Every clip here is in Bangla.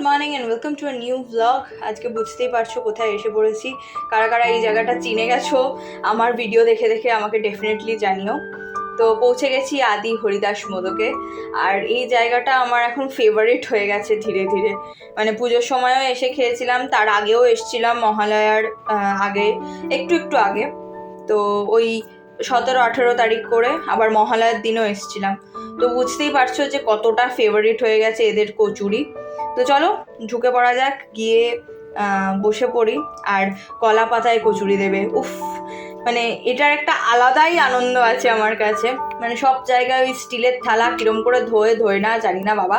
Good morning and welcome to a new blog. আজকে বুঝতেই পারছো কোথায় এসে পড়েছি। কারা কারা এই জায়গাটা চিনে গেছো আমার ভিডিও দেখে দেখে আমাকে ডেফিনেটলি জানিও। তো পৌঁছে গেছি আদি হরিদাস মোদকে। আর এই জায়গাটা আমার এখন ফেভারিট হয়ে গেছে ধীরে ধীরে। মানে পুজোর সময়ও এসে খেয়েছিলাম, তার আগেও এসছিলাম মহালয়ার আগে, একটু একটু আগে। তো ওই 17-18 তারিখ করে আবার মহালয়ার দিনও এসছিলাম। তো বুঝতেই পারছো যে কতটা ফেভারিট হয়ে গেছে এদের কচুরি। তো চলো ঢুকে পড়া যাক, গিয়ে বসে পড়ি। আর কলা পাতায় কচুরি দেবে, উফ, মানে এটার একটা আলাদাই আনন্দ আছে আমার কাছে। মানে সব জায়গায় ওই স্টিলের থালা কিরম করে ধোয় না জানি না বাবা,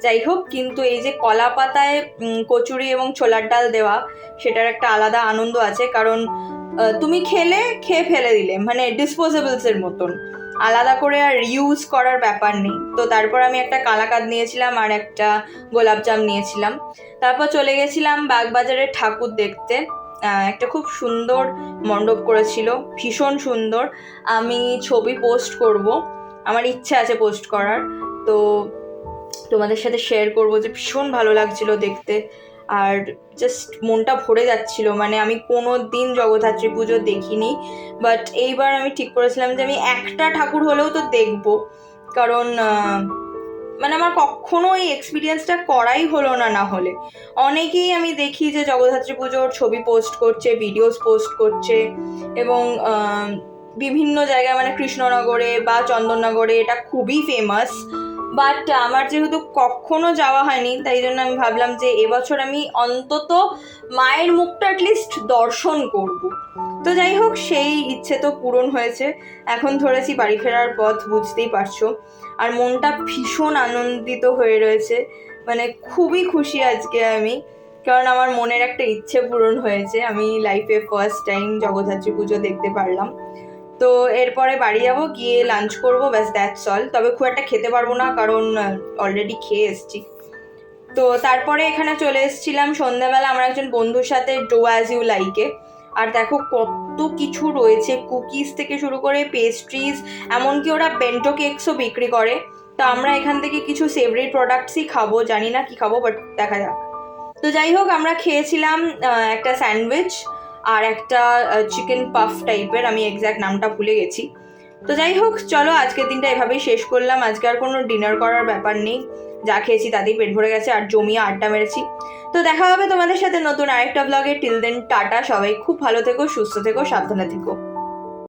যাই হোক, কিন্তু এই যে কলা পাতায় কচুরি এবং ছোলার ডাল দেওয়া, সেটার একটা আলাদা আনন্দ আছে। কারণ তুমি খেয়ে ফেলে দিলে, মানে ডিসপোজেবলসের মতন, আলাদা করে আর ইউজ করার ব্যাপার নেই। তো তারপর আমি একটা কালাকাঁদ নিয়েছিলাম আর একটা গোলাপজাম নিয়েছিলাম। তারপর চলে গেছিলাম বাগবাজারের ঠাকুর দেখতে। একটা খুব সুন্দর মণ্ডপ করেছিল, ভীষণ সুন্দর। আমি ছবি পোস্ট করব, আমার ইচ্ছা আছে পোস্ট করার। তো তোমাদের সাথে শেয়ার করবো যে ভীষণ ভালো লাগছিল দেখতে, আর জাস্ট মনটা ভরে যাচ্ছিল। মানে আমি কোনো দিন জগদ্ধাত্রী পুজো দেখিনি, বাট এইবার আমি ঠিক করেছিলাম যে আমি একটা ঠাকুর হলেও তো দেখবো। কারণ মানে আমার কখনো এই এক্সপিরিয়েন্সটা করাই হলো না হলে। অনেকেই আমি দেখি যে জগদ্ধাত্রী পুজোর ছবি পোস্ট করছে, ভিডিওস পোস্ট করছে, এবং বিভিন্ন জায়গায়, মানে কৃষ্ণনগরে বা চন্দননগরে এটা খুবই ফেমাস। বাট আমার যেহেতু কখনো যাওয়া হয়নি, তাই জন্য আমি ভাবলাম যে এবছর আমি অন্তত মায়ের মুখটা অ্যাটলিস্ট দর্শন করব। তো যাই হোক, সেই ইচ্ছে তো পূরণ হয়েছে। এখন ধরেছি বাড়ি ফেরার পথ, বুঝতেই পারছো। আর মনটা ভীষণ আনন্দিত হয়ে রয়েছে, মানে খুবই খুশি আজকে আমি, কারণ আমার মনের একটা ইচ্ছে পূরণ হয়েছে। আমি লাইফে ফার্স্ট টাইম জগদ্ধাত্রী পুজো দেখতে পারলাম। তো এরপরে বাড়ি যাবো, গিয়ে লাঞ্চ করবো, ব্যাস দ্যাটস অল। তবে খুব একটা খেতে পারবো না, কারণ অলরেডি খেয়ে এসছি। তো তারপরে এখানে চলে এসেছিলাম সন্ধ্যাবেলা আমার একজন বন্ধুর সাথে ডো অ্যাজ ইউ লাইকে। আর দেখো কত কিছু রয়েছে, কুকিজ থেকে শুরু করে পেস্ট্রিজ, এমনকি ওরা বেন্টো কেকসও বিক্রি করে। তো আমরা এখান থেকে কিছু সেভারি প্রোডাক্টসই খাবো, জানি না কি খাবো, বাট দেখা যাক। তো যাই হোক, আমরা খেয়েছিলাম একটা স্যান্ডউইচ আর একটা চিকেন পাফ টাইপের, আমি এক্স্যাক্ট নামটা ভুলে গেছি। তো যাই হোক, চলো আজকের দিনটা এভাবেই শেষ করলাম। আজকে আর কোনো ডিনার করার ব্যাপার নেই, যা খেয়েছি তাতেই পেট ভরে গেছে, আর জমিয়ে আড্ডা মেরেছি। তো দেখা হবে তোমাদের সাথে নতুন আরেকটা ব্লগে। টিল দেন টাটা, সবাই খুব ভালো থেকো, সুস্থ থেকো, সাবধানে থেকো।